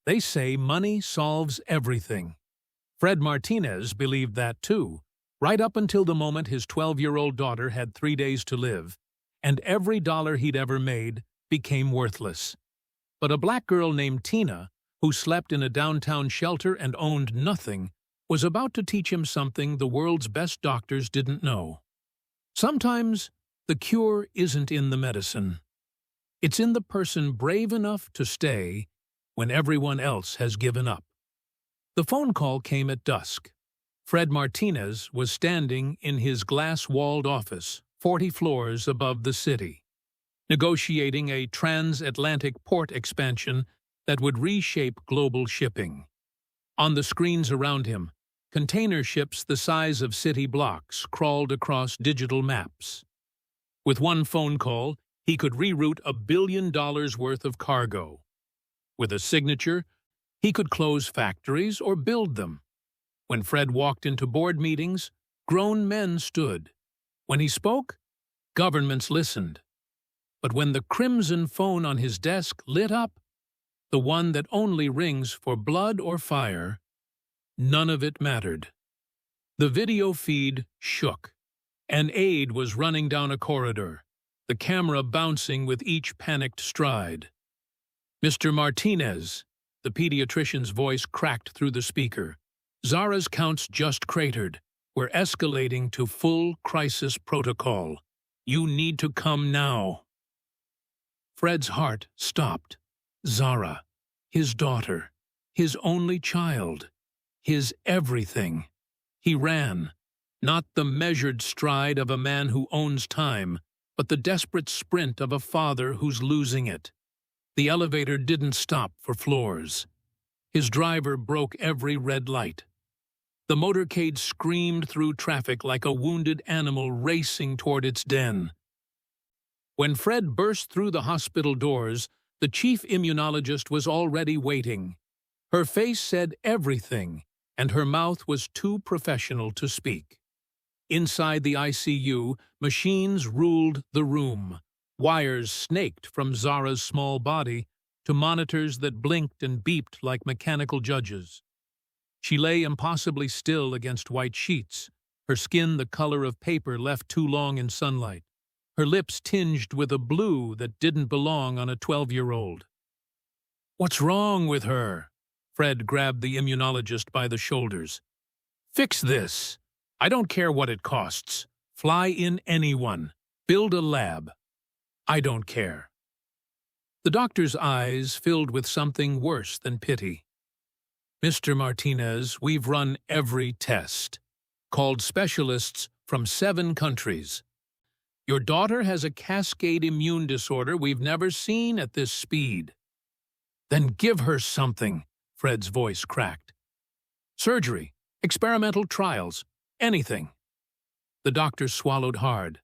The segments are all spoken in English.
They say money solves everything. Fred Martinez believed that too, right up until the moment his 12-year-old daughter had 3 days to live, and every dollar he'd ever made became worthless. But a black girl named Tina, who slept in a downtown shelter and owned nothing, was about to teach him something the world's best doctors didn't know. Sometimes the cure isn't in the medicine. It's in the person brave enough to stay when everyone else has given up. The phone call came at dusk. Fred Martinez was standing in his glass-walled office, 40 floors above the city, negotiating a transatlantic port expansion that would reshape global shipping. On the screens around him, container ships the size of city blocks crawled across digital maps. With one phone call, he could reroute $1 billion worth of cargo. With a signature, he could close factories or build them. When Fred walked into board meetings, grown men stood. When he spoke, governments listened. But when the crimson phone on his desk lit up, the one that only rings for blood or fire, none of it mattered. The video feed shook. An aide was running down a corridor, the camera bouncing with each panicked stride. "Mr. Martinez," the pediatrician's voice cracked through the speaker. "Zara's counts just cratered. We're escalating to full crisis protocol. You need to come now." Fred's heart stopped. Zara, his daughter, his only child, his everything. He ran, not the measured stride of a man who owns time, but the desperate sprint of a father who's losing it. The elevator didn't stop for floors. His driver broke every red light. The motorcade screamed through traffic like a wounded animal racing toward its den. When Fred burst through the hospital doors, the chief immunologist was already waiting. Her face said everything, and her mouth was too professional to speak. Inside the ICU, machines ruled the room. Wires snaked from Zara's small body to monitors that blinked and beeped like mechanical judges. She lay impossibly still against white sheets, her skin the color of paper left too long in sunlight, her lips tinged with a blue that didn't belong on a 12-year-old. "What's wrong with her?" Fred grabbed the immunologist by the shoulders. "Fix this. I don't care what it costs. Fly in anyone. Build a lab. I don't care." The doctor's eyes filled with something worse than pity. "Mr. Martinez, we've run every test. Called specialists from 7 countries. Your daughter has a cascade immune disorder we've never seen at this speed." "Then give her something," Fred's voice cracked. "Surgery, experimental trials, anything." The doctor swallowed hard.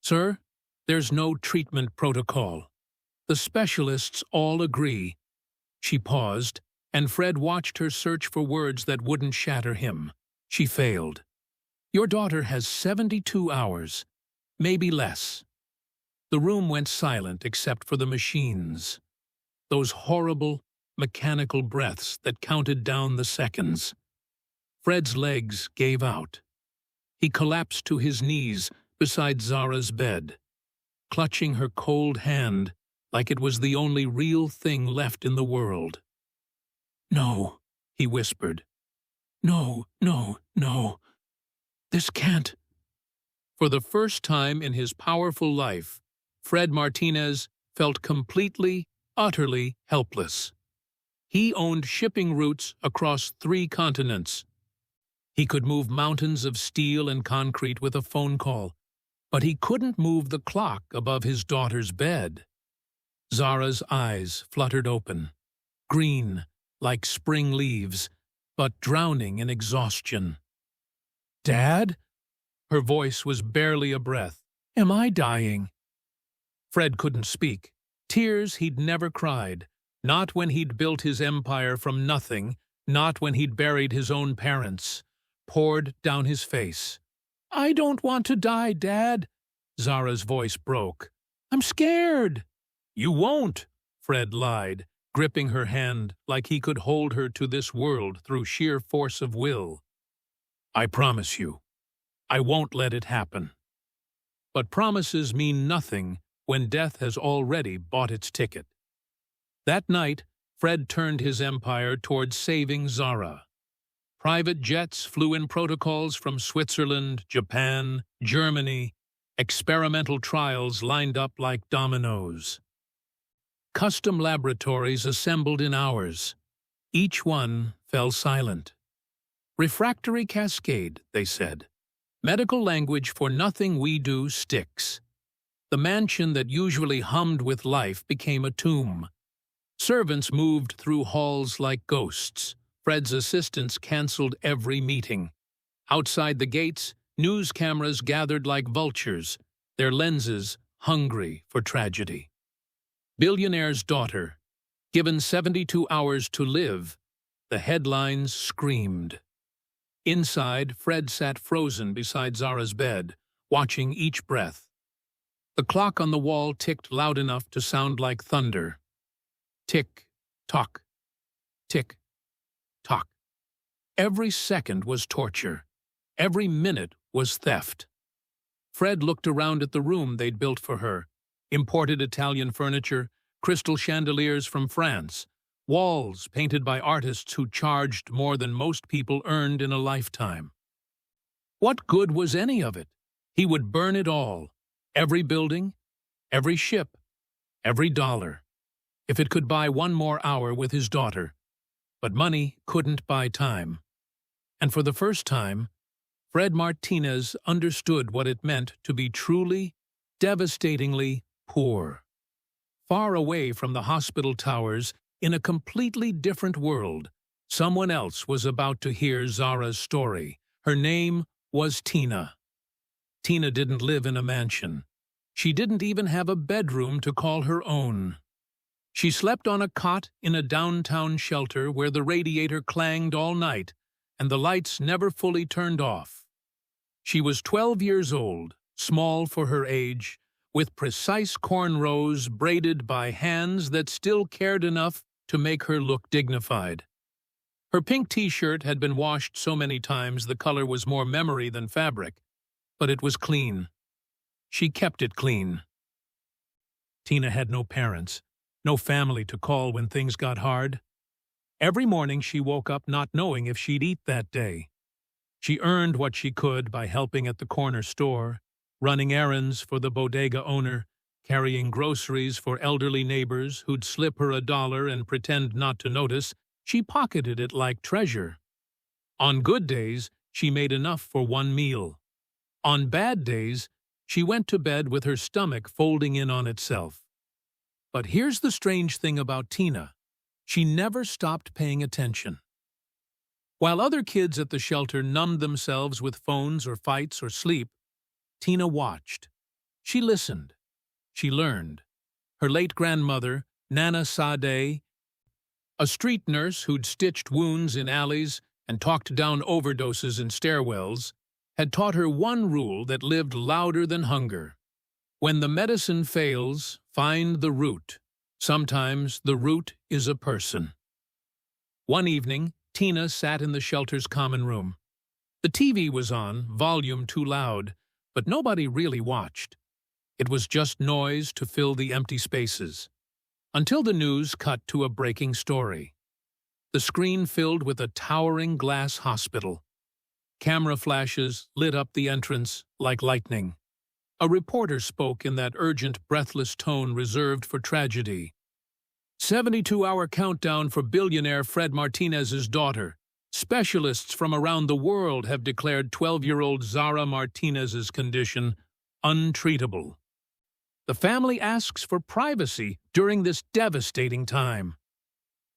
"Sir, there's no treatment protocol. The specialists all agree." She paused, and Fred watched her search for words that wouldn't shatter him. She failed. "Your daughter has 72 hours, maybe less." The room went silent except for the machines. Those horrible, mechanical breaths that counted down the seconds. Fred's legs gave out. He collapsed to his knees beside Zara's bed, clutching her cold hand like it was the only real thing left in the world. "No," he whispered. "No, no, no. This can't." For the first time in his powerful life, Fred Martinez felt completely, utterly helpless. He owned shipping routes across 3 continents. He could move mountains of steel and concrete with a phone call, but he couldn't move the clock above his daughter's bed. Zara's eyes fluttered open, green like spring leaves, but drowning in exhaustion. "Dad?" Her voice was barely a breath. "Am I dying?" Fred couldn't speak. Tears he'd never cried, not when he'd built his empire from nothing, not when he'd buried his own parents, poured down his face. "I don't want to die, Dad." Zara's voice broke. "I'm scared." "You won't," Fred lied. gripping her hand like he could hold her to this world through sheer force of will. "I promise you, I won't let it happen." But promises mean nothing when death has already bought its ticket. That night, Fred turned his empire towards saving Zara. Private jets flew in protocols from Switzerland, Japan, Germany. Experimental trials lined up like dominoes. Custom laboratories assembled in hours. Each one fell silent. "Refractory cascade," they said. "Medical language for nothing we do sticks." The mansion that usually hummed with life became a tomb. Servants moved through halls like ghosts. Fred's assistants canceled every meeting. Outside the gates, news cameras gathered like vultures, their lenses hungry for tragedy. Billionaire's daughter, given 72 hours to live, the headlines screamed. Inside, Fred sat frozen beside Zara's bed, watching each breath. The clock on the wall ticked loud enough to sound like thunder. Tick, tock, tick, tock. Every second was torture. Every minute was theft. Fred looked around at the room they'd built for her. Imported Italian furniture, crystal chandeliers from France, walls painted by artists who charged more than most people earned in a lifetime. What good was any of it? He would burn it all. Every building, every ship, every dollar. If it could buy one more hour with his daughter. But money couldn't buy time. And for the first time, Fred Martinez understood what it meant to be truly, devastatingly poor. Far away from the hospital towers, in a completely different world, someone else was about to hear Zara's story. Her name was Tina. Tina didn't live in a mansion. She didn't even have a bedroom to call her own. She slept on a cot in a downtown shelter where the radiator clanged all night and the lights never fully turned off. She was 12 years old, small for her age, with precise cornrows braided by hands that still cared enough to make her look dignified. Her pink t-shirt had been washed so many times the color was more memory than fabric, but it was clean. She kept it clean. Tina had no parents, no family to call when things got hard. Every morning she woke up not knowing if she'd eat that day. She earned what she could by helping at the corner store, running errands for the bodega owner, carrying groceries for elderly neighbors who'd slip her $1 and pretend not to notice. She pocketed it like treasure. On good days, she made enough for one meal. On bad days, she went to bed with her stomach folding in on itself. But here's the strange thing about Tina. She never stopped paying attention. While other kids at the shelter numbed themselves with phones or fights or sleep, Tina watched. She listened. She learned. Her late grandmother, Nana Sade, a street nurse who'd stitched wounds in alleys and talked down overdoses in stairwells, had taught her one rule that lived louder than hunger. When the medicine fails, find the root. Sometimes the root is a person. One evening, Tina sat in the shelter's common room. The TV was on, volume too loud, but nobody really watched. It was just noise to fill the empty spaces. Until the news cut to a breaking story. The screen filled with a towering glass hospital. Camera flashes lit up the entrance like lightning. A reporter spoke in that urgent, breathless tone reserved for tragedy. 72-hour countdown for billionaire Fred Martinez's daughter. Specialists from around the world have declared 12-year-old Zara Martinez's condition untreatable. The family asks for privacy during this devastating time.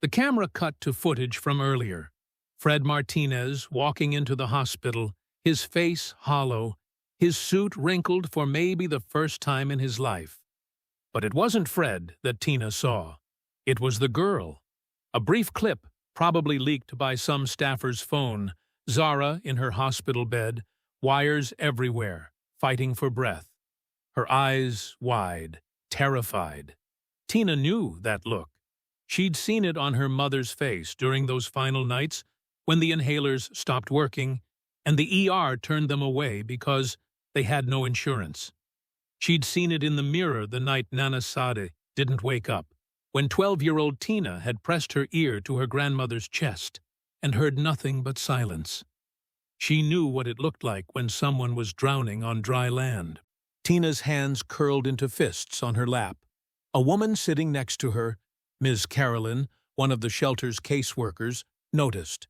The camera cut to footage from earlier. Fred Martinez walking into the hospital, his face hollow, his suit wrinkled for maybe the first time in his life. But it wasn't Fred that Tina saw. It was the girl. A brief clip, probably leaked by some staffer's phone. Zara in her hospital bed, wires everywhere, fighting for breath. Her eyes wide, terrified. Tina knew that look. She'd seen it on her mother's face during those final nights when the inhalers stopped working and the ER turned them away because they had no insurance. She'd seen it in the mirror the night Nana Sade didn't wake up, when 12-year-old Tina had pressed her ear to her grandmother's chest and heard nothing but silence. She knew what it looked like when someone was drowning on dry land. Tina's hands curled into fists on her lap. A woman sitting next to her, Ms. Carolyn, one of the shelter's caseworkers, noticed.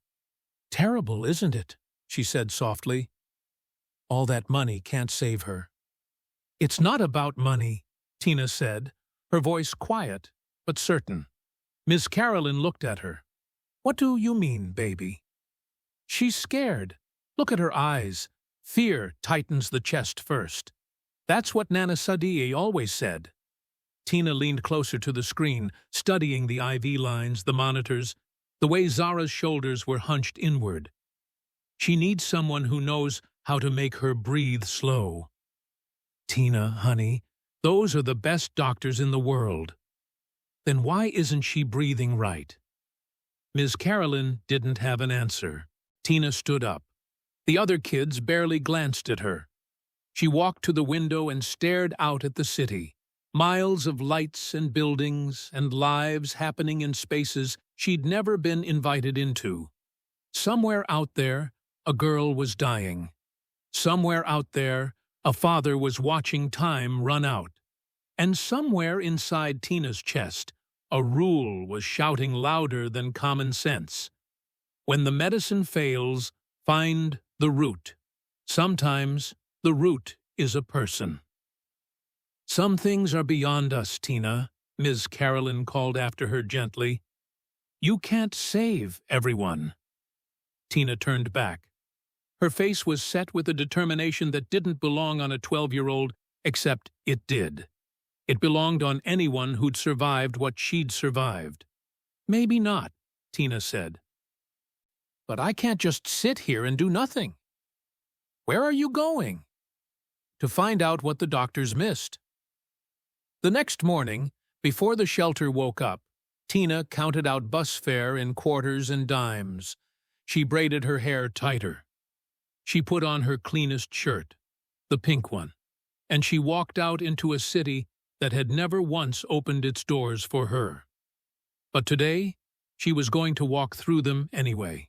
"Terrible, isn't it?" she said softly. "All that money can't save her." "It's not about money," Tina said, her voice quiet but certain. Ms. Carolyn looked at her. "What do you mean, baby?" "She's scared. Look at her eyes. Fear tightens the chest first. That's what Nana Sadie always said." Tina leaned closer to the screen, studying the IV lines, the monitors, the way Zara's shoulders were hunched inward. "She needs someone who knows how to make her breathe slow." "Tina, honey, those are the best doctors in the world." "Then why isn't she breathing right?" Ms. Carolyn didn't have an answer. Tina stood up. The other kids barely glanced at her. She walked to the window and stared out at the city. Miles of lights and buildings and lives happening in spaces she'd never been invited into. Somewhere out there, a girl was dying. Somewhere out there, a father was watching time run out. And somewhere inside Tina's chest, a rule was shouting louder than common sense. When the medicine fails, find the root. Sometimes the root is a person. "Some things are beyond us, Tina," Ms. Carolyn called after her gently. "You can't save everyone." Tina turned back. Her face was set with a determination that didn't belong on a 12-year-old, except it did. It belonged on anyone who'd survived what she'd survived. "Maybe not," Tina said. "But I can't just sit here and do nothing." "Where are you going?" "To find out what the doctors missed." The next morning, before the shelter woke up, Tina counted out bus fare in quarters and dimes. She braided her hair tighter. She put on her cleanest shirt, the pink one, and she walked out into a city that had never once opened its doors for her. But today, she was going to walk through them anyway.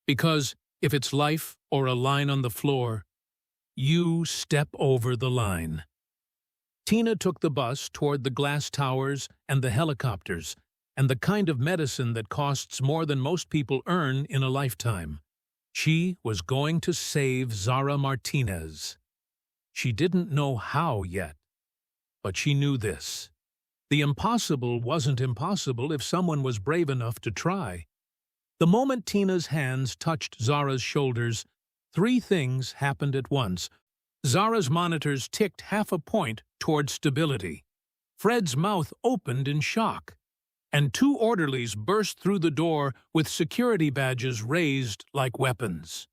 Because if it's life or a line on the floor, you step over the line. Tina took the bus toward the glass towers and the helicopters and the kind of medicine that costs more than most people earn in a lifetime. She was going to save Zara Martinez. She didn't know how yet, but she knew this. The impossible wasn't impossible if someone was brave enough to try. The moment Tina's hands touched Zara's shoulders, three things happened at once. Zara's monitors ticked half a point toward stability. Fred's mouth opened in shock, and two orderlies burst through the door with security badges raised like weapons.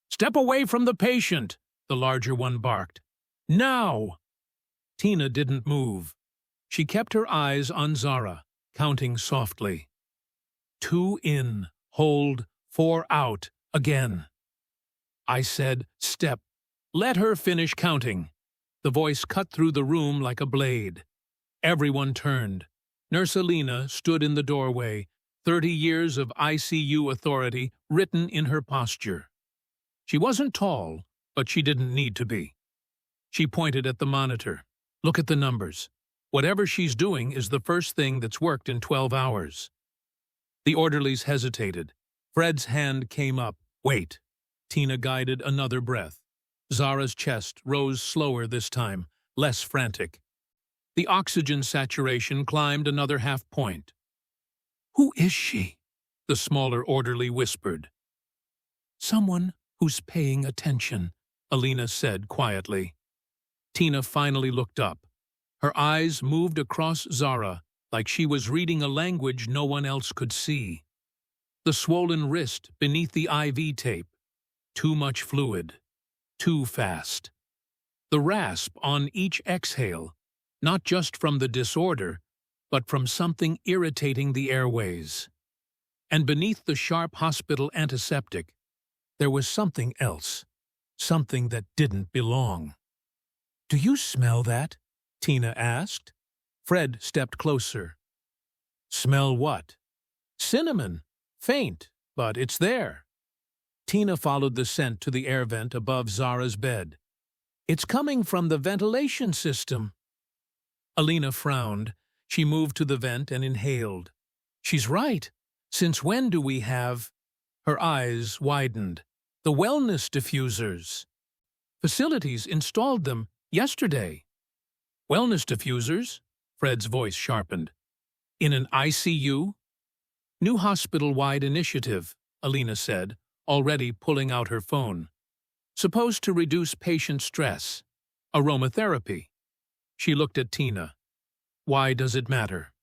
"Step away from the patient," the larger one barked. "Now!" Tina didn't move. She kept her eyes on Zara, counting softly. 2 in, hold, 4 out, again. I said, "Step." "Let her finish counting." The voice cut through the room like a blade. Everyone turned. Nurse Alina stood in the doorway, 30 years of ICU authority written in her posture. She wasn't tall, but she didn't need to be. She pointed at the monitor. "Look at the numbers. Whatever she's doing is the first thing that's worked in 12 hours. The orderlies hesitated. Fred's hand came up. "Wait." Tina guided another breath. Zara's chest rose slower this time, less frantic. The oxygen saturation climbed another half point. "Who is she?" the smaller orderly whispered. "Someone who's paying attention," Alina said quietly. Tina finally looked up. Her eyes moved across Zara like she was reading a language no one else could see. The swollen wrist beneath the IV tape. Too much fluid. Too fast. The rasp on each exhale, not just from the disorder, but from something irritating the airways. And beneath the sharp hospital antiseptic, there was something else, something that didn't belong. "Do you smell that?" Tina asked. Fred stepped closer. "Smell what?" "Cinnamon. Faint, but it's there." Tina followed the scent to the air vent above Zara's bed. "It's coming from the ventilation system." Alina frowned. She moved to the vent and inhaled. "She's right. Since when do we have—" Her eyes widened. "The wellness diffusers. Facilities installed them yesterday." "Wellness diffusers?" Fred's voice sharpened. "In an ICU?" "New hospital-wide initiative," Alina said, already pulling out her phone. "Supposed to reduce patient stress. Aromatherapy." She looked at Tina. "Why does it matter?"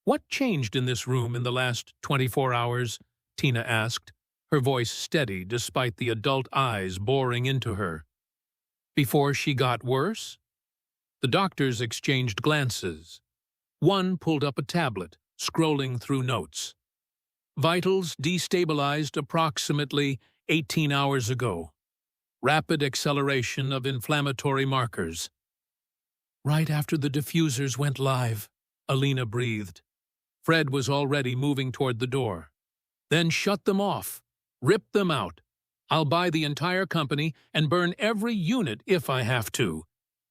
"What changed in this room in the last 24 hours?" Tina asked, her voice steady despite the adult eyes boring into her. "Before she got worse?" The doctors exchanged glances. One pulled up a tablet, scrolling through notes. "Vitals destabilized approximately 18 hours ago. Rapid acceleration of inflammatory markers." "Right after the diffusers went live," Alina breathed. Fred was already moving toward the door. "Then shut them off. Rip them out. I'll buy the entire company and burn every unit if I have to.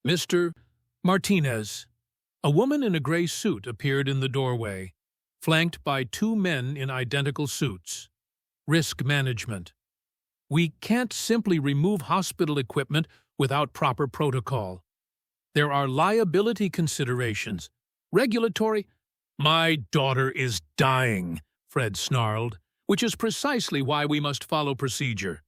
Mr. Martinez." A woman in a gray suit appeared in the doorway, flanked by two men in identical suits. "Risk management. We can't simply remove hospital equipment without proper protocol. There are liability considerations, regulatory—" "My daughter is dying," Fred snarled, "which is precisely why we must follow procedure.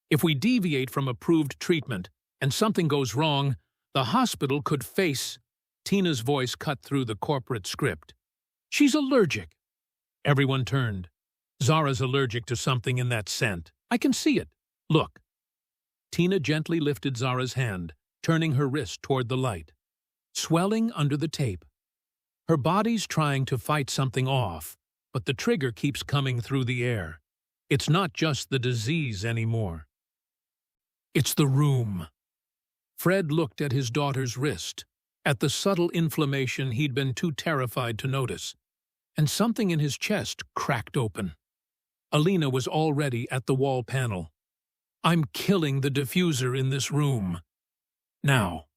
If we deviate from approved treatment and something goes wrong, the hospital could face—" Tina's voice cut through the corporate script. "She's allergic." Everyone turned. "Zara's allergic to something in that scent. I can see it. Look." Tina gently lifted Zara's hand, turning her wrist toward the light. "Swelling under the tape. Her body's trying to fight something off, but the trigger keeps coming through the air. It's not just the disease anymore. It's the room." Fred looked at his daughter's wrist, at the subtle inflammation he'd been too terrified to notice, and something in his chest cracked open. Alina was already at the wall panel. "I'm killing the diffuser in this room. Now."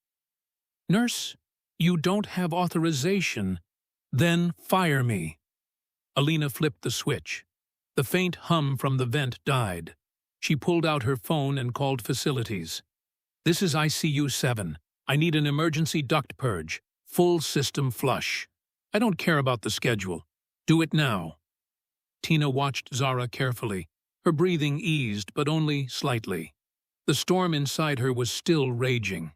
"Nurse, you don't have authorization." "Then fire me." Alina flipped the switch. The faint hum from the vent died. She pulled out her phone and called facilities. "This is ICU 7. I need an emergency duct purge. Full system flush. I don't care about the schedule. Do it now." Tina watched Zara carefully. Her breathing eased, but only slightly. The storm inside her was still raging.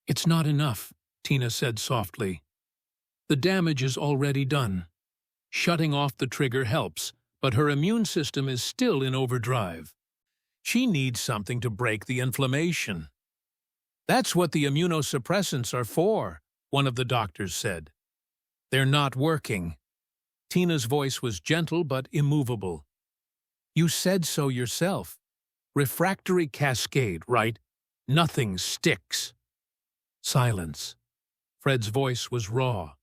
"It's not enough," Tina said softly. "The damage is already done. Shutting off the trigger helps, but her immune system is still in overdrive. She needs something to break the inflammation." "That's what the immunosuppressants are for," one of the doctors said. "They're not working." Tina's voice was gentle but immovable. "You said so yourself. Refractory cascade, right? Nothing sticks." Silence. Fred's voice was raw.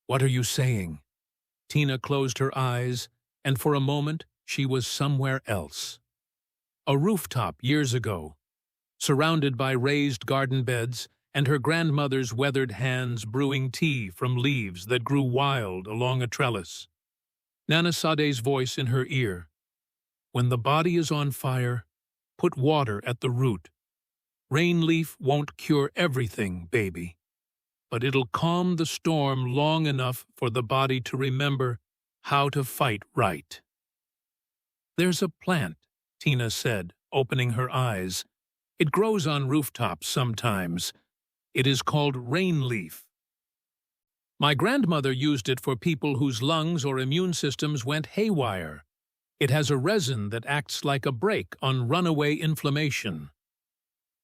"What are you saying?" Tina closed her eyes, and for a moment she was somewhere else. A rooftop years ago, surrounded by raised garden beds and her grandmother's weathered hands brewing tea from leaves that grew wild along a trellis. Nana Sade's voice in her ear. "When the body is on fire, put water at the root. Rain leaf won't cure everything, baby, but it'll calm the storm long enough for the body to remember how to fight right." "There's a plant," Tina said, opening her eyes. "It grows on rooftops sometimes. It is called rain leaf. My grandmother used it for people whose lungs or immune systems went haywire. It has a resin that acts like a brake on runaway inflammation."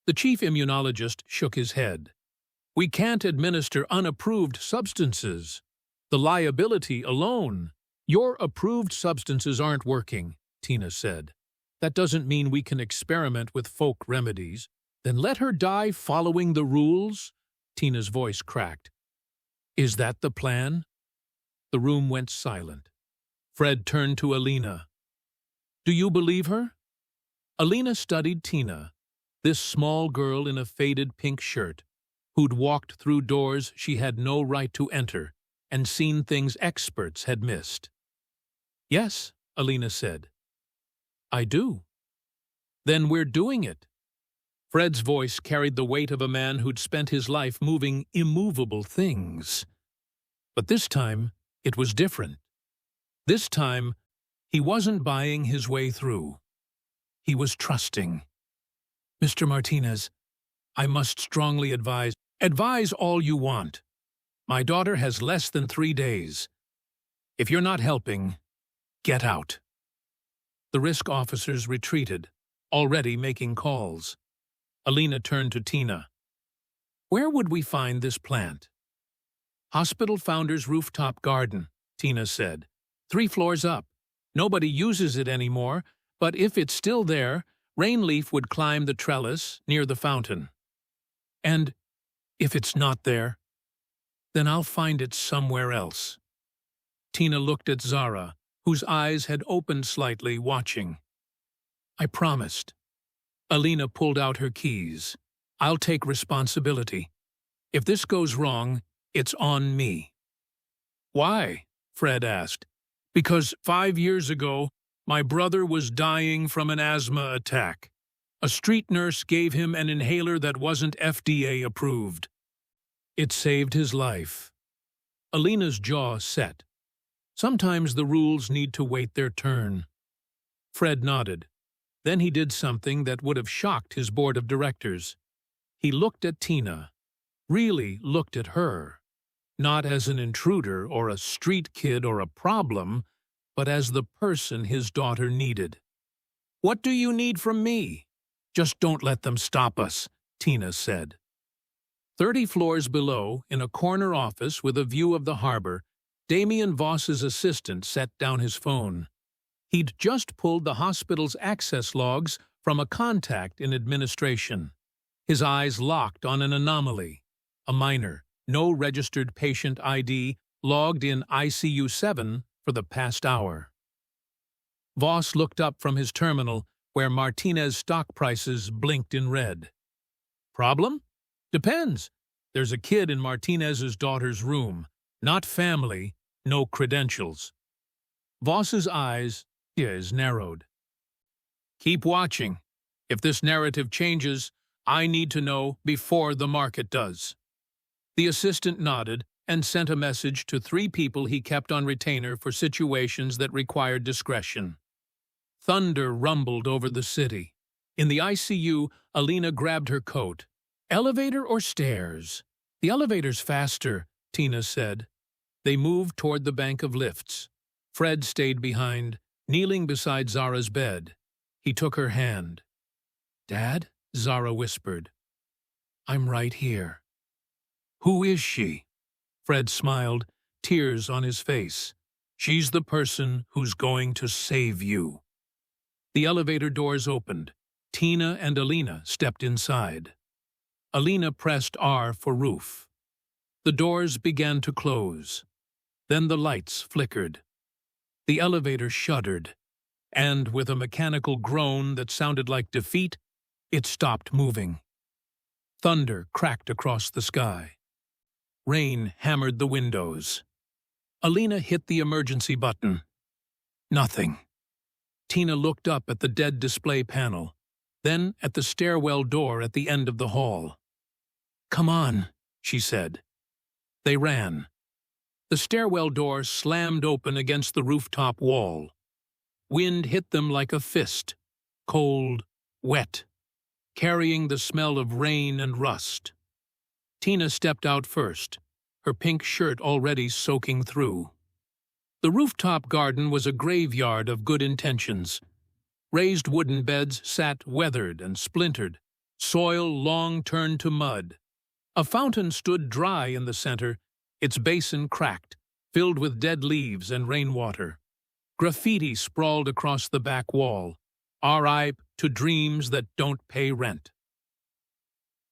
The chief immunologist shook his head. We can't administer unapproved substances. The liability alone. Your approved substances aren't working, Tina said. That doesn't mean we can experiment with folk remedies. Then let her die following the rules? Tina's voice cracked. Is that the plan? The room went silent. Fred turned to Alina. Do you believe her? Alina studied Tina, this small girl in a faded pink shirt, who'd walked through doors she had no right to enter and seen things experts had missed. Yes, Alina said. I do. Then we're doing it. Fred's voice carried the weight of a man who'd spent his life moving immovable things. But this time, it was different. This time, he wasn't buying his way through. He was trusting. Mr. Martinez, I must strongly advise. Advise all you want. My daughter has less than 3 days. If you're not helping, get out. The risk officers retreated, already making calls. Alina turned to Tina. Where would we find this plant? Hospital Founder's rooftop garden, Tina said. 3 floors up. Nobody uses it anymore, but if it's still there, Rainleaf would climb the trellis near the fountain. And if it's not there, then I'll find it somewhere else. Tina looked at Zara, whose eyes had opened slightly, watching. I promised. Alina pulled out her keys. I'll take responsibility. If this goes wrong, it's on me. Why? Fred asked. Because 5 years ago, my brother was dying from an asthma attack. A street nurse gave him an inhaler that wasn't FDA approved. It saved his life. Alina's jaw set. Sometimes the rules need to wait their turn. Fred nodded. Then he did something that would have shocked his board of directors. He looked at Tina. Really looked at her. Not as an intruder or a street kid or a problem, but as the person his daughter needed. What do you need from me? Just don't let them stop us, Tina said. 30 floors below, in a corner office with a view of the harbor, Damien Voss's assistant set down his phone. He'd just pulled the hospital's access logs from a contact in administration. His eyes locked on an anomaly. A minor, no registered patient ID, logged in ICU 7 for the past hour. Voss looked up from his terminal, where Martinez stock prices blinked in red. Problem? Depends. There's a kid in Martinez's daughter's room. Not family, no credentials. Voss's eyes narrowed. Keep watching. If this narrative changes, I need to know before the market does. The assistant nodded and sent a message to 3 people he kept on retainer for situations that required discretion. Thunder rumbled over the city. In the ICU, Alina grabbed her coat. Elevator or stairs? The elevator's faster, Tina said. They moved toward the bank of lifts. Fred stayed behind, kneeling beside Zara's bed. He took her hand. Dad? Zara whispered. I'm right here. Who is she? Fred smiled, tears on his face. She's the person who's going to save you. The elevator doors opened. Tina and Alina stepped inside. Alina pressed R for roof. The doors began to close. Then the lights flickered. The elevator shuddered, and with a mechanical groan that sounded like defeat, it stopped moving. Thunder cracked across the sky. Rain hammered the windows. Alina hit the emergency button. Nothing. Tina looked up at the dead display panel, then at the stairwell door at the end of the hall. Come on, she said. They ran. The stairwell door slammed open against the rooftop wall. Wind hit them like a fist, cold, wet, carrying the smell of rain and rust. Tina stepped out first, her pink shirt already soaking through. The rooftop garden was a graveyard of good intentions. Raised wooden beds sat weathered and splintered, soil long turned to mud. A fountain stood dry in the center, its basin cracked, filled with dead leaves and rainwater. Graffiti sprawled across the back wall. R.I.P. to dreams that don't pay rent.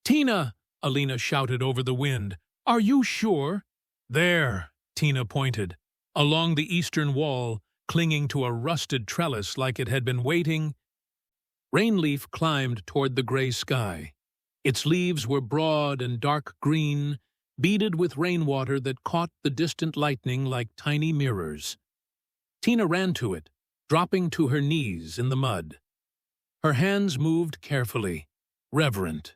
"Tina!" Alina shouted over the wind. "Are you sure?" "There," Tina pointed, along the eastern wall, clinging to a rusted trellis like it had been waiting. Rainleaf climbed toward the gray sky. Its leaves were broad and dark green, beaded with rainwater that caught the distant lightning like tiny mirrors. Tina ran to it, dropping to her knees in the mud. Her hands moved carefully, reverent.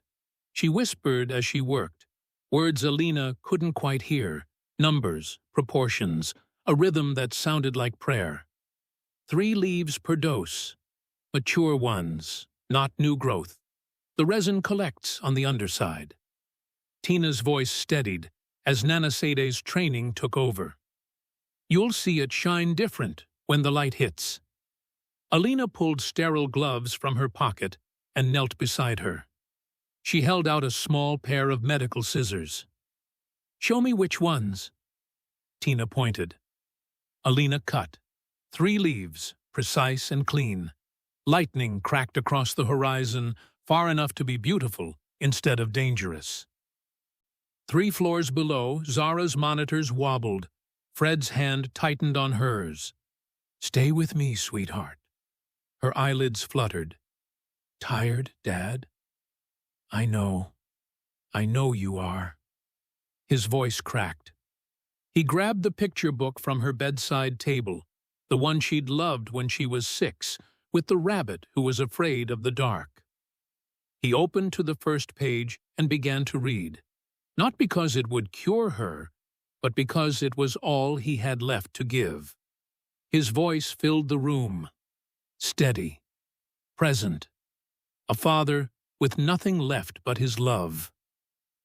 She whispered as she worked, words Alina couldn't quite hear, numbers, proportions, a rhythm that sounded like prayer. 3 leaves per dose, mature ones, not new growth. The resin collects on the underside. Tina's voice steadied as Nanasede's training took over. "You'll see it shine different when the light hits." Alina pulled sterile gloves from her pocket and knelt beside her. She held out a small pair of medical scissors. "Show me which ones." Tina pointed. Alina cut. 3 leaves, precise and clean. Lightning cracked across the horizon, far enough to be beautiful instead of dangerous. 3 floors below, Zara's monitors wobbled. Fred's hand tightened on hers. "Stay with me, sweetheart." Her eyelids fluttered. "Tired, Dad?" I know you are." His voice cracked. He grabbed the picture book from her bedside table, the one she'd loved when she was 6, with the rabbit who was afraid of the dark. He opened to the first page and began to read, not because it would cure her, but because it was all he had left to give. His voice filled the room, steady, present, a father with nothing left but his love.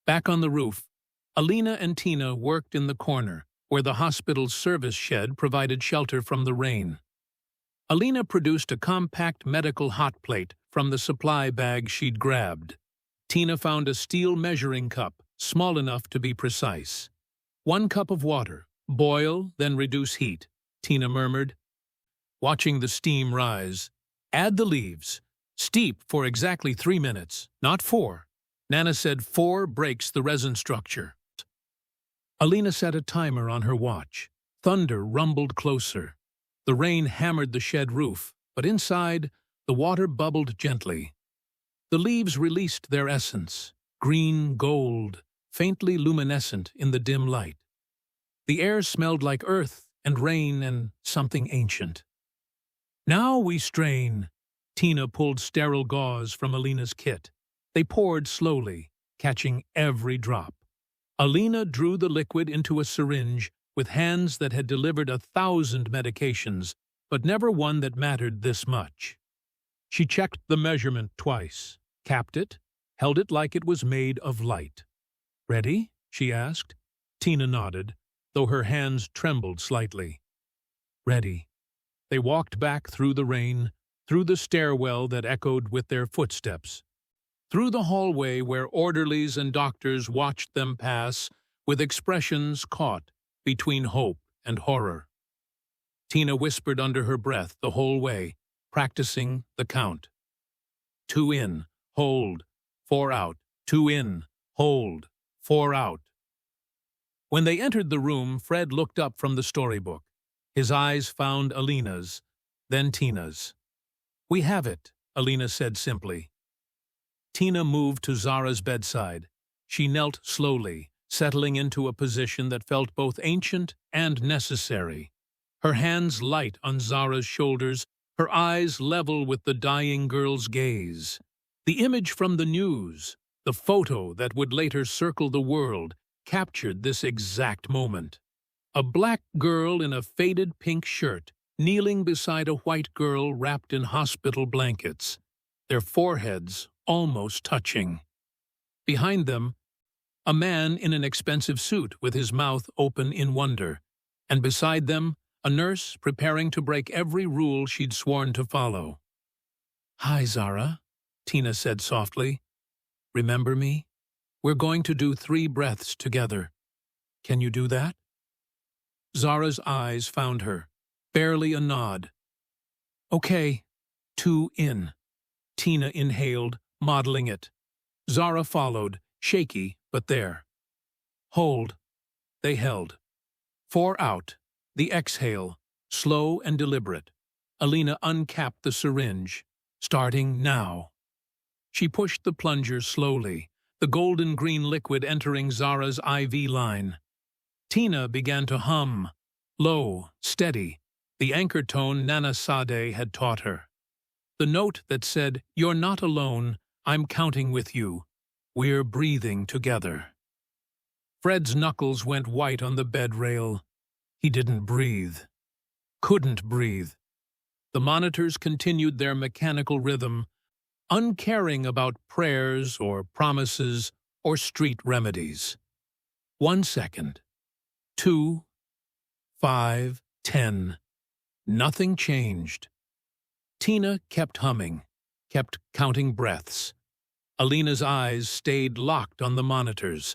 Back on the roof, Alina and Tina worked in the corner, where the hospital's service shed provided shelter from the rain. Alina produced a compact medical hot plate from the supply bag she'd grabbed. Tina found a steel measuring cup, small enough to be precise. 1 cup of water. Boil, then reduce heat, Tina murmured, watching the steam rise. Add the leaves. Steep for exactly 3 minutes, not 4. Nana said 4 breaks the resin structure. Alina set a timer on her watch. Thunder rumbled closer. The rain hammered the shed roof, but inside, the water bubbled gently. The leaves released their essence, green gold, faintly luminescent in the dim light. The air smelled like earth and rain and something ancient. "Now we strain." Tina pulled sterile gauze from Alina's kit. They poured slowly, catching every drop. Alina drew the liquid into a syringe with hands that had delivered 1,000 medications, but never one that mattered this much. She checked the measurement twice, capped it, held it like it was made of light. "Ready?" she asked. Tina nodded, though her hands trembled slightly. "Ready." They walked back through the rain, through the stairwell that echoed with their footsteps, through the hallway where orderlies and doctors watched them pass with expressions caught between hope and horror. Tina whispered under her breath the whole way, practicing the count. 2 in, hold, 4 out, 2 in, hold, 4 out. When they entered the room, Fred looked up from the storybook. His eyes found Alina's, then Tina's. "We have it," Alina said simply. Tina moved to Zara's bedside. She knelt slowly, settling into a position that felt both ancient and necessary. Her hands light on Zara's shoulders, her eyes level with the dying girl's gaze. The image from the news, the photo that would later circle the world, captured this exact moment. A black girl in a faded pink shirt, kneeling beside a white girl wrapped in hospital blankets, their foreheads almost touching. Behind them, a man in an expensive suit with his mouth open in wonder, and beside them, a nurse preparing to break every rule she'd sworn to follow. "Hi, Zara," Tina said softly. "Remember me?" We're going to do 3 breaths together. Can you do that? Zara's eyes found her. Barely a nod. Okay. 2 in. Tina inhaled, modeling it. Zara followed, shaky, but there. Hold. They held. 4 out. The exhale, slow and deliberate. Alina uncapped the syringe. Starting now. She pushed the plunger slowly, the golden-green liquid entering Zara's IV line. Tina began to hum, low, steady, the anchor tone Nana Sade had taught her. The note that said, "You're not alone, I'm counting with you. We're breathing together." Fred's knuckles went white on the bed rail. He didn't breathe. Couldn't breathe. The monitors continued their mechanical rhythm, uncaring about prayers or promises or street remedies. 1 second. 2, 5, 10. Nothing changed. Tina kept humming, kept counting breaths. Alina's eyes stayed locked on the monitors.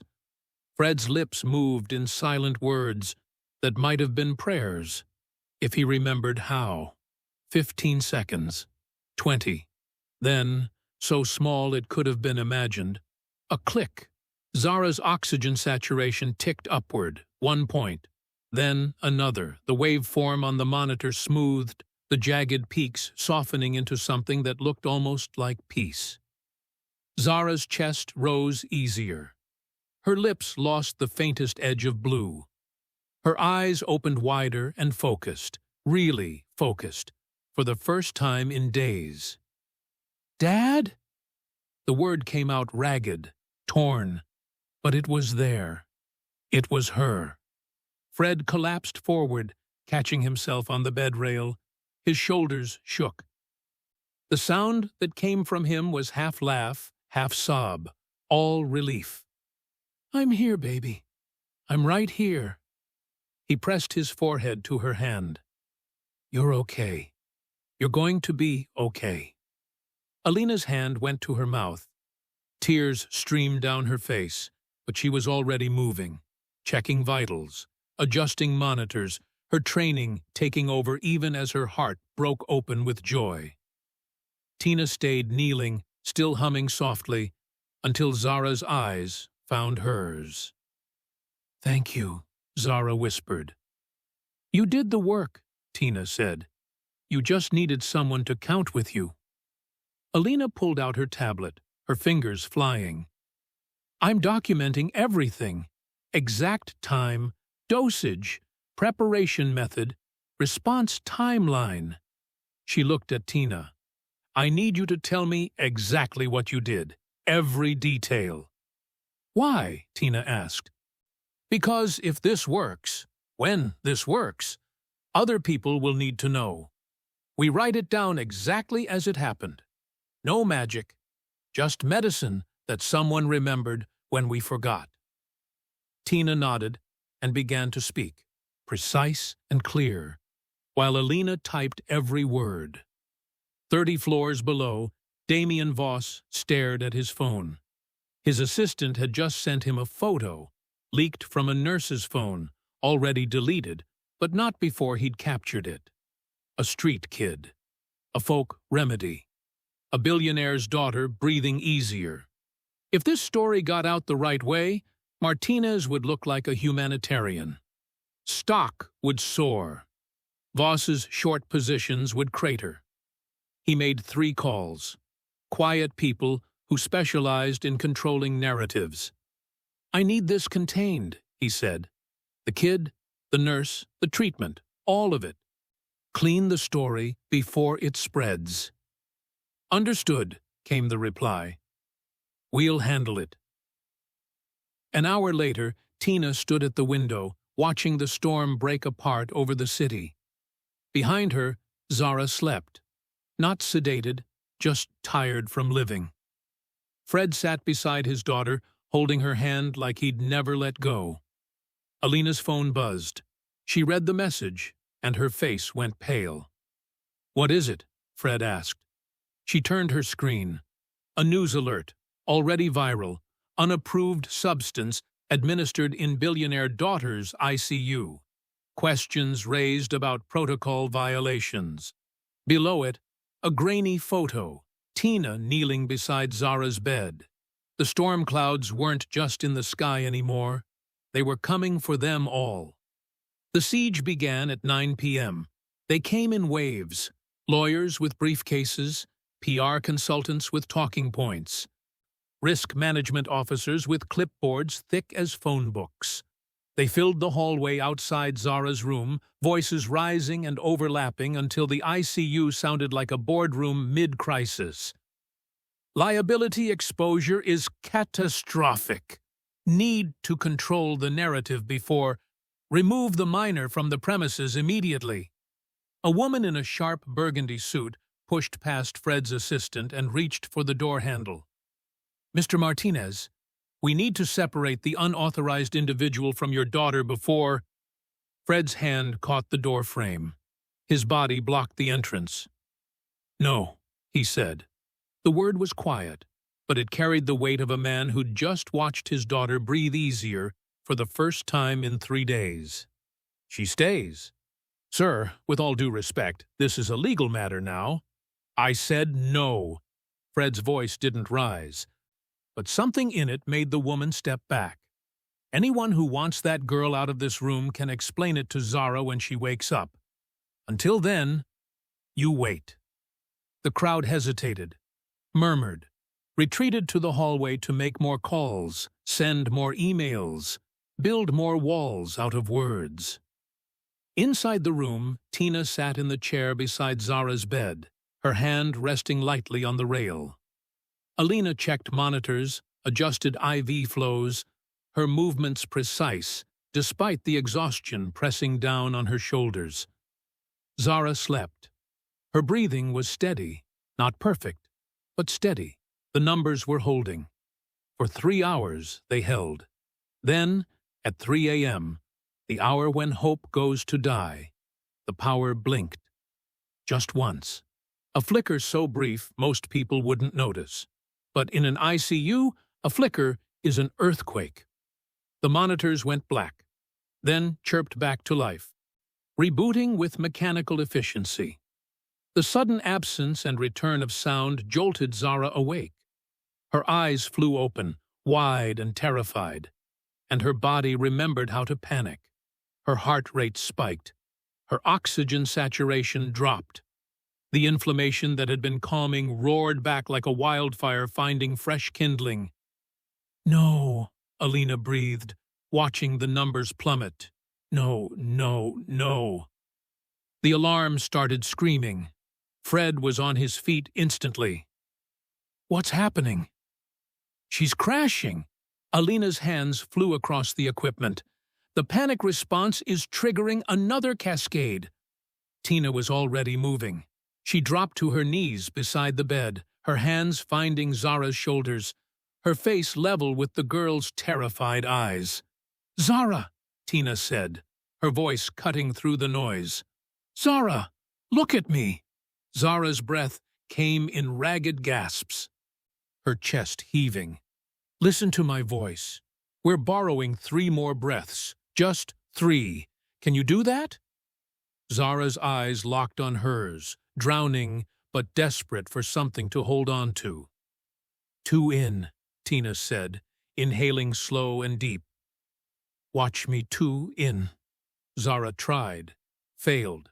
Fred's lips moved in silent words that might have been prayers, if he remembered how. 15 seconds. 20. Then, so small it could have been imagined, a click. Zara's oxygen saturation ticked upward, 1 point. Then another, the waveform on the monitor smoothed, the jagged peaks softening into something that looked almost like peace. Zara's chest rose easier. Her lips lost the faintest edge of blue. Her eyes opened wider and focused, really focused, for the first time in days. "Dad?" The word came out ragged, torn, but it was there. It was her. Fred collapsed forward, catching himself on the bed rail. His shoulders shook. The sound that came from him was half laugh, half sob, all relief. "I'm here, baby. I'm right here." He pressed his forehead to her hand. "You're okay. You're going to be okay." Alina's hand went to her mouth. Tears streamed down her face, but she was already moving, checking vitals, adjusting monitors, her training taking over even as her heart broke open with joy. Tina stayed kneeling, still humming softly, until Zara's eyes found hers. "Thank you," Zara whispered. "You did the work," Tina said. "You just needed someone to count with you." Alina pulled out her tablet, her fingers flying. "I'm documenting everything. Exact time, dosage, preparation method, response timeline." She looked at Tina. "I need you to tell me exactly what you did, every detail." "Why?" Tina asked. "Because if this works, when this works, other people will need to know. We write it down exactly as it happened. No magic, just medicine that someone remembered when we forgot." Tina nodded and began to speak, precise and clear, while Alina typed every word. 30 floors below, Damien Voss stared at his phone. His assistant had just sent him a photo, leaked from a nurse's phone, already deleted, but not before he'd captured it. A street kid. A folk remedy. A billionaire's daughter breathing easier. If this story got out the right way, Martinez would look like a humanitarian. Stock would soar. Voss's short positions would crater. He made 3 calls. Quiet people who specialized in controlling narratives. "I need this contained," he said. "The kid, the nurse, the treatment, all of it. Clean the story before it spreads." "Understood," came the reply. "We'll handle it." An hour later, Tina stood at the window, watching the storm break apart over the city. Behind her, Zara slept. Not sedated, just tired from living. Fred sat beside his daughter, holding her hand like he'd never let go. Alina's phone buzzed. She read the message, and her face went pale. "What is it?" Fred asked. She turned her screen. A news alert, already viral. unapproved substance administered in Billionaire daughter's ICU. Questions raised about protocol violations. Below it, a grainy photo, Tina kneeling beside Zara's bed. The storm clouds weren't just in the sky anymore. They were coming for them all. The siege began at 9 p.m. They came in waves, lawyers with briefcases, PR consultants with talking points, risk management officers with clipboards thick as phone books. They filled the hallway outside Zara's room, voices rising and overlapping until the ICU sounded like a boardroom mid-crisis. Liability exposure is catastrophic. Need to control the narrative before. Remove the minor from the premises immediately. A woman in a sharp burgundy suit pushed past Fred's assistant and reached for the door handle. "Mr. Martinez, we need to separate the unauthorized individual from your daughter before—" Fred's hand caught the door frame. His body blocked the entrance. "No," he said. The word was quiet, but it carried the weight of a man who'd just watched his daughter breathe easier for the first time in 3 days. "She stays." "Sir, with all due respect, this is a legal matter now." "I said no." Fred's voice didn't rise, but something in it made the woman step back. "Anyone who wants that girl out of this room can explain it to Zara when she wakes up. Until then, you wait." The crowd hesitated, murmured, retreated to the hallway to make more calls, send more emails, build more walls out of words. Inside the room, Tina sat in the chair beside Zara's bed, her hand resting lightly on the rail. Alina checked monitors, adjusted IV flows, her movements precise, despite the exhaustion pressing down on her shoulders. Zara slept. Her breathing was steady, not perfect, but steady. The numbers were holding. For 3 hours they held. Then, at 3 a.m., the hour when hope goes to die, the power blinked. Just once. A flicker so brief most people wouldn't notice. But in an ICU, a flicker is an earthquake. The monitors went black, then chirped back to life, rebooting with mechanical efficiency. The sudden absence and return of sound jolted Zara awake. Her eyes flew open, wide and terrified, and her body remembered how to panic. Her heart rate spiked. Her oxygen saturation dropped. The inflammation that had been calming roared back like a wildfire finding fresh kindling. "No," Alina breathed, watching the numbers plummet. "No, no, no." The alarm started screaming. Fred was on his feet instantly. "What's happening?" "She's crashing." Alina's hands flew across the equipment. The panic response is triggering another cascade. Tina was already moving. She dropped to her knees beside the bed, her hands finding Zara's shoulders, her face level with the girl's terrified eyes. "Zara," Tina said, her voice cutting through the noise. "Zara, look at me." Zara's breath came in ragged gasps, her chest heaving. "Listen to my voice. We're borrowing 3 more breaths. Just 3. Can you do that?" Zara's eyes locked on hers, drowning but desperate for something to hold on to. 2 in, Tina said, inhaling slow and deep. "Watch me 2 in." Zara tried, failed,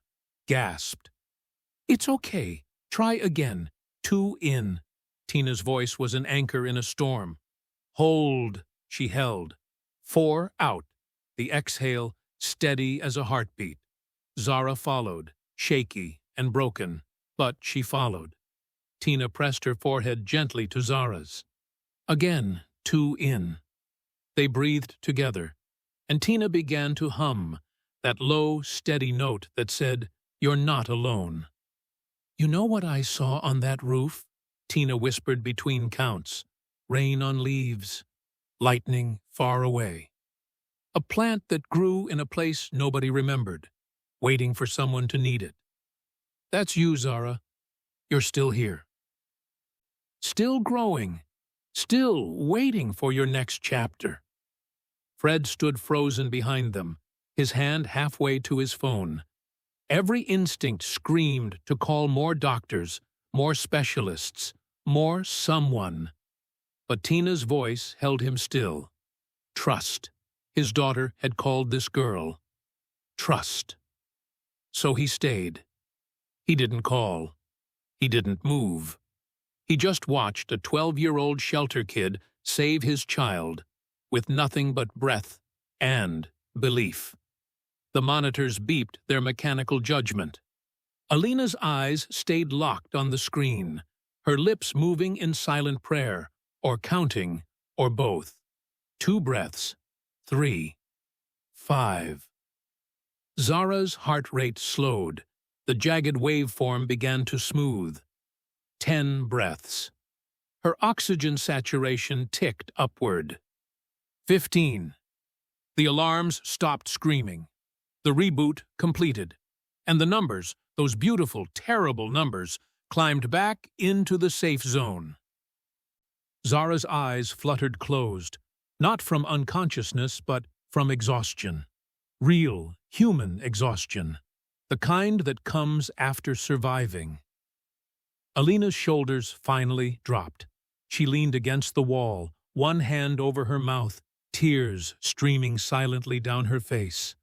gasped. "It's okay. Try again. 2 in." Tina's voice was an anchor in a storm. "Hold," she held. 4 out. The exhale, steady as a heartbeat. Zara followed, shaky and broken, but she followed. Tina pressed her forehead gently to Zara's. Again, 2 in. They breathed together, and Tina began to hum, that low, steady note that said, "You're not alone." "You know what I saw on that roof?" Tina whispered between counts. "Rain on leaves, lightning far away. A plant that grew in a place nobody remembered, waiting for someone to need it. That's you, Zara. You're still here. Still growing, still waiting for your next chapter. Fred stood frozen behind them, his hand halfway to his phone. Every instinct screamed to call more doctors, more specialists, more someone. But Tina's voice held him still. Trust. His daughter had called this girl. Trust. So he stayed. He didn't call. He didn't move. He just watched a 12-year-old shelter kid save his child with nothing but breath and belief. The monitors beeped their mechanical judgment. Alina's eyes stayed locked on the screen, her lips moving in silent prayer, or counting, or both. 2 breaths. 3. 5. Zara's heart rate slowed. The jagged waveform began to smooth. 10 breaths. Her oxygen saturation ticked upward. 15. The alarms stopped screaming. The reboot completed. And the numbers, those beautiful, terrible numbers, climbed back into the safe zone. Zara's eyes fluttered closed, not from unconsciousness, but from exhaustion. Real, human exhaustion. The kind that comes after surviving. Alina's shoulders finally dropped. She leaned against the wall, one hand over her mouth, tears streaming silently down her face.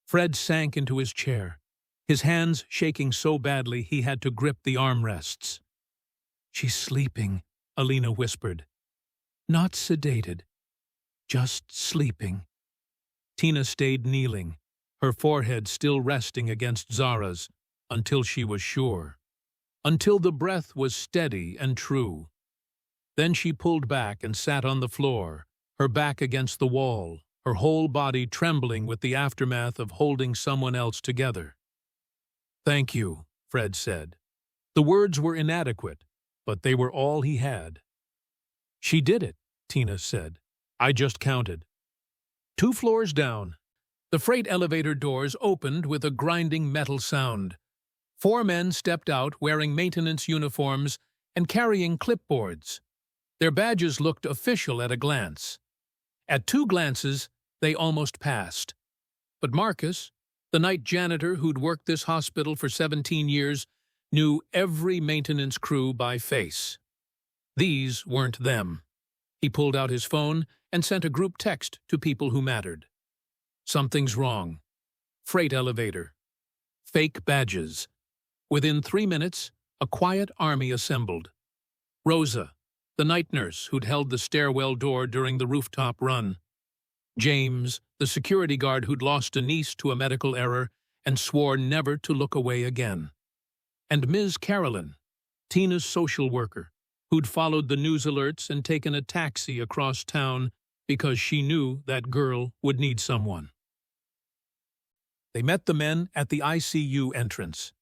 Fred sank into his chair, his hands shaking so badly he had to grip the armrests. "She's sleeping," Alina whispered. "Not sedated, just sleeping." Tina stayed kneeling, her forehead still resting against Zara's, until she was sure. Until the breath was steady and true. Then she pulled back and sat on the floor, her back against the wall, her whole body trembling with the aftermath of holding someone else together. "Thank you," Fred said. The words were inadequate, but they were all he had. "She did it," Tina said. "I just counted." 2 floors down, the freight elevator doors opened with a grinding metal sound. 4 men stepped out wearing maintenance uniforms and carrying clipboards. Their badges looked official at a glance. At 2 glances, they almost passed. But Marcus, the night janitor who'd worked this hospital for 17 years, knew every maintenance crew by face. These weren't them. He pulled out his phone and sent a group text to people who mattered. "Something's wrong. Freight elevator. Fake badges." Within 3 minutes, a quiet army assembled. Rosa, the night nurse who'd held the stairwell door during the rooftop run. James, the security guard who'd lost a niece to a medical error and swore never to look away again. And Ms. Carolyn, Tina's social worker, who'd followed the news alerts and taken a taxi across town because she knew that girl would need someone. They met the men at the ICU entrance.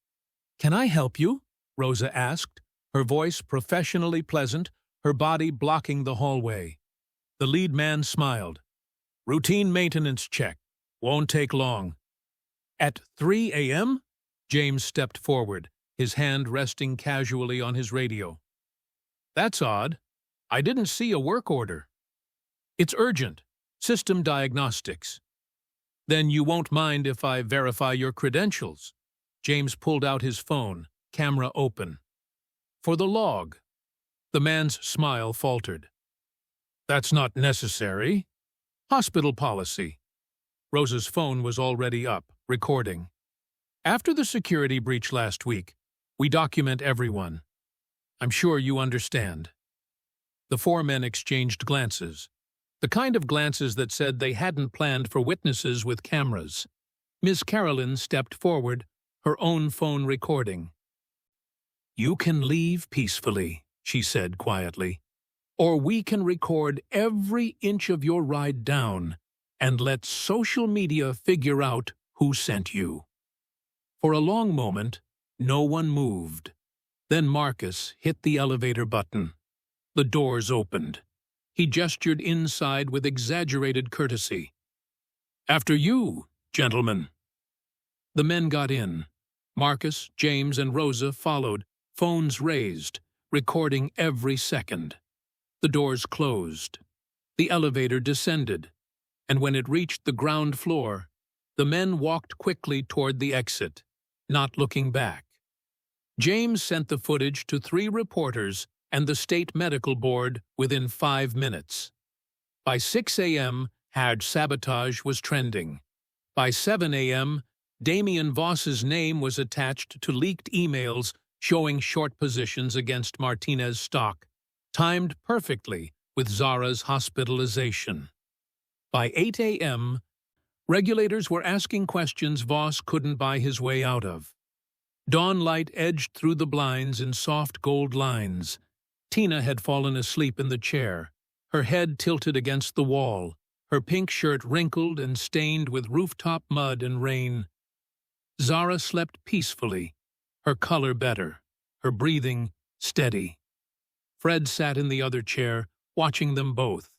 "Can I help you?" Rosa asked, her voice professionally pleasant, her body blocking the hallway. The lead man smiled. "Routine maintenance check. Won't take long." "At 3 a.m.? James stepped forward, his hand resting casually on his radio. "That's odd. I didn't see a work order." "It's urgent. System diagnostics." "Then you won't mind if I verify your credentials?" James pulled out his phone, camera open. "For the log." The man's smile faltered. "That's not necessary. Hospital policy." Rosa's phone was already up, recording. "After the security breach last week, we document everyone. I'm sure you understand." The 4 men exchanged glances, the kind of glances that said they hadn't planned for witnesses with cameras. Miss Carolyn stepped forward, her own phone recording. "You can leave peacefully," she said quietly, "or we can record every inch of your ride down and let social media figure out who sent you." For a long moment, no one moved. Then Marcus hit the elevator button. The doors opened. He gestured inside with exaggerated courtesy. "After you, gentlemen." The men got in. Marcus, James, and Rosa followed, phones raised, recording every second. The doors closed. The elevator descended, and when it reached the ground floor, the men walked quickly toward the exit, not looking back. James sent the footage to 3 reporters and the state medical board within 5 minutes. By 6 a.m., sabotage was trending. By 7 a.m., Damian Voss's name was attached to leaked emails showing short positions against Martinez stock, timed perfectly with Zara's hospitalization. By 8 a.m., regulators were asking questions Voss couldn't buy his way out of. Dawn light edged through the blinds in soft gold lines. Tina had fallen asleep in the chair, her head tilted against the wall, her pink shirt wrinkled and stained with rooftop mud and rain. Zara slept peacefully, her color better, her breathing steady. Fred sat in the other chair, watching them both.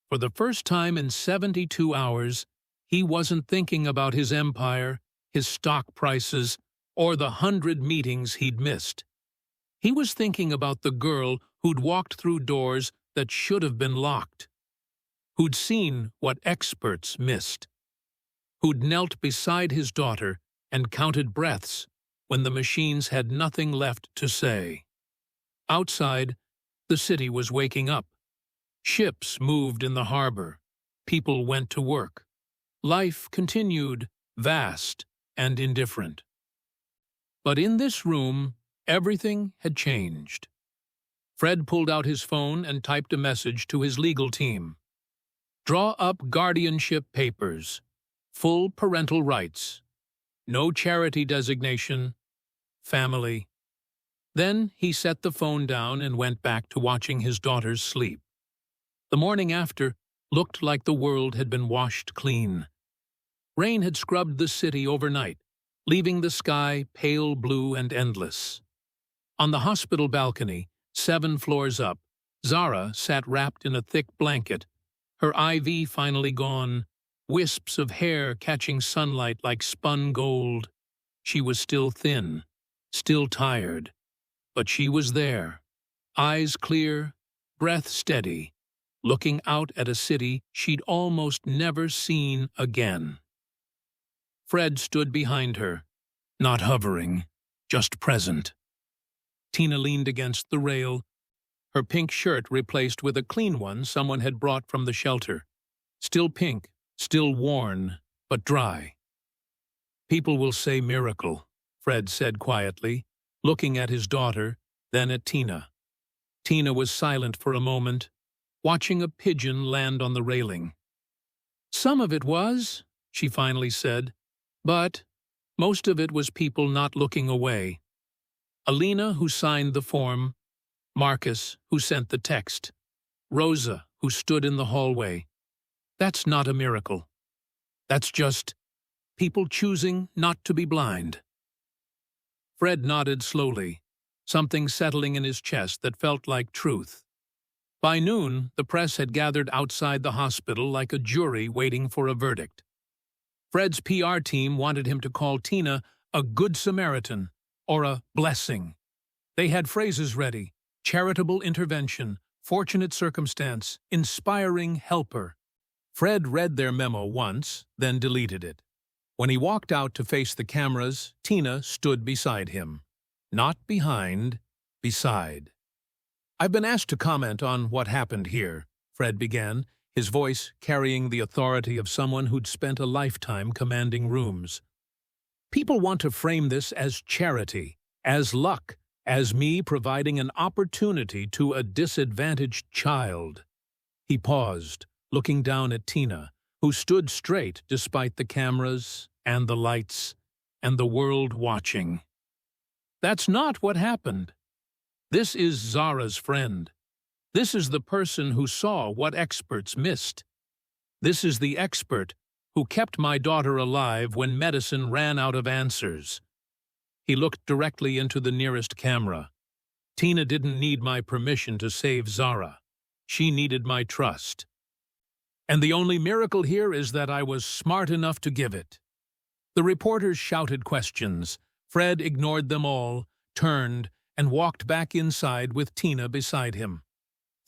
For the first time in 72 hours, he wasn't thinking about his empire, his stock prices, or the 100 meetings he'd missed. He was thinking about the girl who'd walked through doors that should have been locked, who'd seen what experts missed, who'd knelt beside his daughter and counted breaths when the machines had nothing left to say. Outside, the city was waking up. Ships moved in the harbor. People went to work. Life continued, vast and indifferent. But in this room, everything had changed. Fred pulled out his phone and typed a message to his legal team. Draw up guardianship papers. Full parental rights. No charity designation. Family. Then he set the phone down and went back to watching his daughters sleep. The morning after looked like the world had been washed clean. Rain had scrubbed the city overnight, leaving the sky pale blue and endless. On the hospital balcony, 7 floors up, Zara sat wrapped in a thick blanket, her IV finally gone, wisps of hair catching sunlight like spun gold. She was still thin, still tired, but she was there, eyes clear, breath steady, looking out at a city she'd almost never seen again. Fred stood behind her, not hovering, just present. Tina leaned against the rail, her pink shirt replaced with a clean one someone had brought from the shelter. Still pink, still worn, but dry. People will say miracle, Fred said quietly, looking at his daughter, then at Tina. Tina was silent for a moment, watching a pigeon land on the railing. Some of it was, she finally said, but most of it was people not looking away. Alina, who signed the form, Marcus, who sent the text, Rosa, who stood in the hallway. That's not a miracle. That's just people choosing not to be blind. Fred nodded slowly, something settling in his chest that felt like truth. By noon, the press had gathered outside the hospital like a jury waiting for a verdict. Fred's PR team wanted him to call Tina a good Samaritan or a blessing. They had phrases ready: charitable intervention, fortunate circumstance, inspiring helper. Fred read their memo once, then deleted it. When he walked out to face the cameras, Tina stood beside him. Not behind, beside. I've been asked to comment on what happened here, Fred began, his voice carrying the authority of someone who'd spent a lifetime commanding rooms. People want to frame this as charity, as luck, as me providing an opportunity to a disadvantaged child. He paused, looking down at Tina, who stood straight despite the cameras and the lights and the world watching. That's not what happened. This is Zara's friend. This is the person who saw what experts missed. This is the expert who kept my daughter alive when medicine ran out of answers. He looked directly into the nearest camera. Tina didn't need my permission to save Zara. She needed my trust. And the only miracle here is that I was smart enough to give it. The reporters shouted questions. Fred ignored them all, turned, and walked back inside with Tina beside him.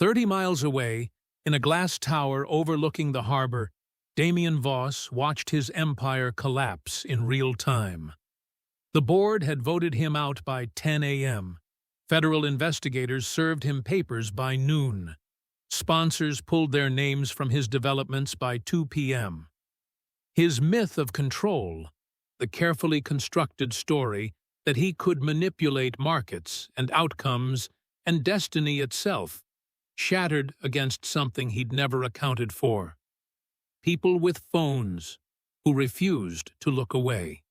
30 miles away, in a glass tower overlooking the harbor, Damien Voss watched his empire collapse in real time. The board had voted him out by 10 a.m. Federal investigators served him papers by noon. Sponsors pulled their names from his developments by 2 p.m. His myth of control, the carefully constructed story that he could manipulate markets and outcomes and destiny itself, shattered against something he'd never accounted for. People with phones who refused to look away.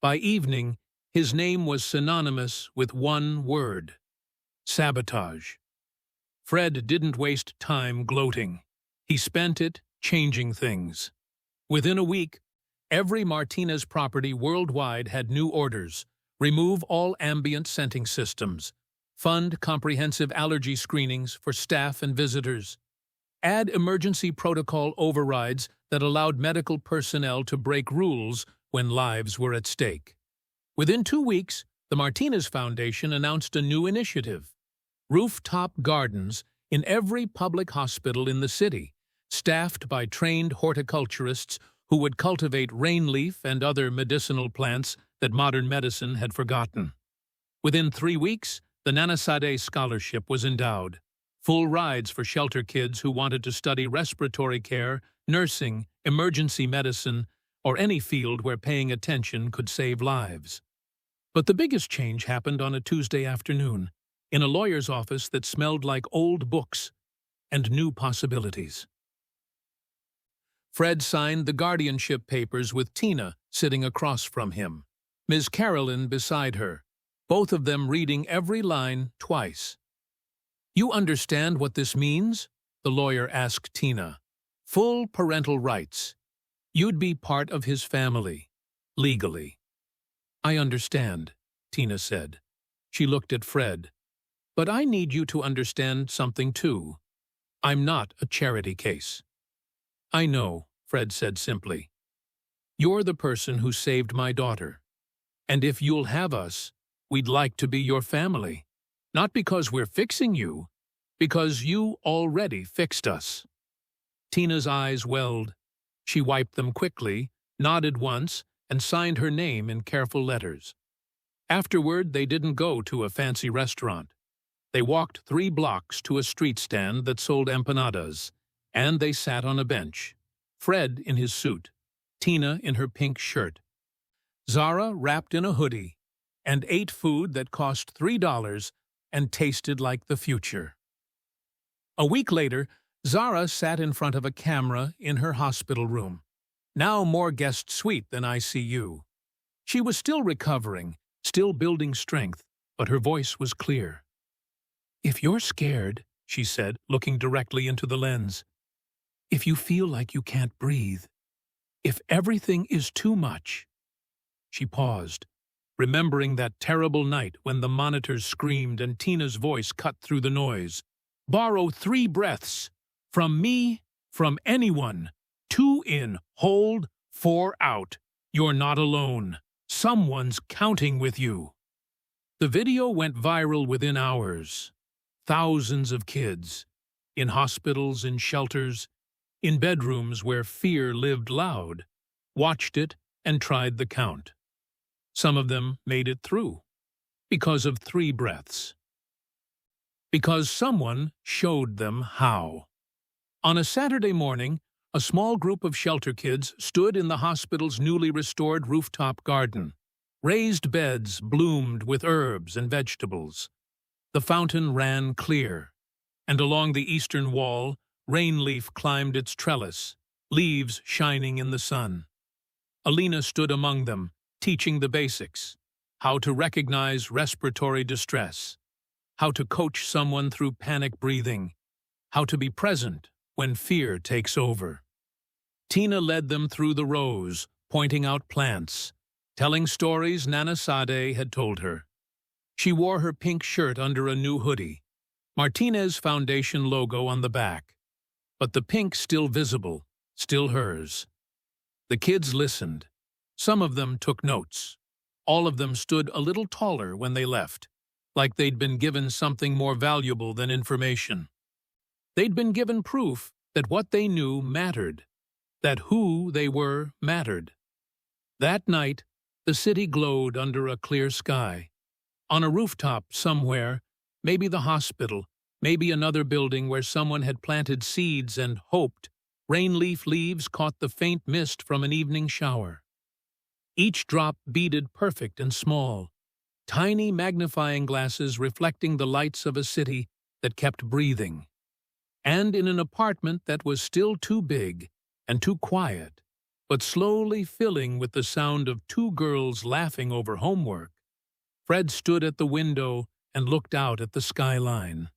By evening, his name was synonymous with one word: sabotage. Fred didn't waste time gloating. He spent it changing things. Within a week, every Martinez property worldwide had new orders: remove all ambient scenting systems, fund comprehensive allergy screenings for staff and visitors, add emergency protocol overrides that allowed medical personnel to break rules when lives were at stake. Within 2 weeks, the Martinez Foundation announced a new initiative: rooftop gardens in every public hospital in the city, staffed by trained horticulturists who would cultivate rain leaf and other medicinal plants that modern medicine had forgotten. Within 3 weeks, the Nanasade Scholarship was endowed, full rides for shelter kids who wanted to study respiratory care, nursing, emergency medicine, or any field where paying attention could save lives. But the biggest change happened on a Tuesday afternoon, in a lawyer's office that smelled like old books and new possibilities. Fred signed the guardianship papers with Tina sitting across from him, Ms. Carolyn beside her, both of them reading every line twice. "You understand what this means?" the lawyer asked Tina. "Full parental rights. You'd be part of his family, legally." "I understand," Tina said. She looked at Fred. "But I need you to understand something too. I'm not a charity case." "I know," Fred said simply. "You're the person who saved my daughter. And if you'll have us, we'd like to be your family. Not because we're fixing you, because you already fixed us." Tina's eyes welled. She wiped them quickly, nodded once, and signed her name in careful letters. Afterward, they didn't go to a fancy restaurant. They walked 3 blocks to a street stand that sold empanadas, and they sat on a bench. Fred in his suit, Tina in her pink shirt, Zara wrapped in a hoodie, and ate food that cost $3 and tasted like the future. A week later, Zara sat in front of a camera in her hospital room, now more guest suite than ICU. She was still recovering, still building strength, but her voice was clear. "If you're scared," she said, looking directly into the lens, "if you feel like you can't breathe, if everything is too much—" She paused, remembering that terrible night when the monitors screamed and Tina's voice cut through the noise. "Borrow 3 breaths. From me, from anyone. 2 in, hold, 4 out. You're not alone. Someone's counting with you." The video went viral within hours. Thousands of kids, in hospitals, in shelters, in bedrooms where fear lived loud, watched it and tried the count. Some of them made it through, because of 3 breaths. Because someone showed them how. On a Saturday morning, a small group of shelter kids stood in the hospital's newly restored rooftop garden. Raised beds bloomed with herbs and vegetables. The fountain ran clear, and along the eastern wall, rain leaf climbed its trellis, leaves shining in the sun. Alina stood among them, teaching the basics: how to recognize respiratory distress, how to coach someone through panic breathing, how to be present when fear takes over. Tina led them through the rows, pointing out plants, telling stories Nanasade had told her. She wore her pink shirt under a new hoodie, Martinez Foundation logo on the back, but the pink still visible, still hers. The kids listened. Some of them took notes. All of them stood a little taller when they left, like they'd been given something more valuable than information. They'd been given proof that what they knew mattered, that who they were mattered. That night, the city glowed under a clear sky. On a rooftop somewhere, maybe the hospital, maybe another building where someone had planted seeds and hoped, rain-leaf leaves caught the faint mist from an evening shower. Each drop beaded perfect and small, tiny magnifying glasses reflecting the lights of a city that kept breathing. And in an apartment that was still too big and too quiet, but slowly filling with the sound of two girls laughing over homework, Fred stood at the window and looked out at the skyline.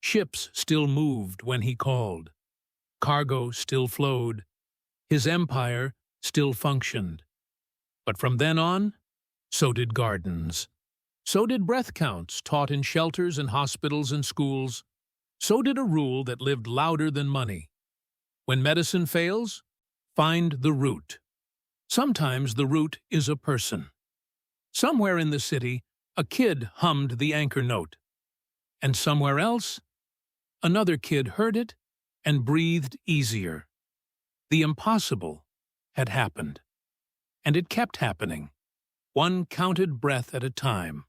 Ships still moved when he called. Cargo still flowed. His empire still functioned. But from then on, so did gardens. So did breath counts taught in shelters and hospitals and schools. So did a rule that lived louder than money. When medicine fails, find the root. Sometimes the root is a person. Somewhere in the city, a kid hummed the anchor note. And somewhere else, another kid heard it and breathed easier. The impossible had happened. And it kept happening, one counted breath at a time.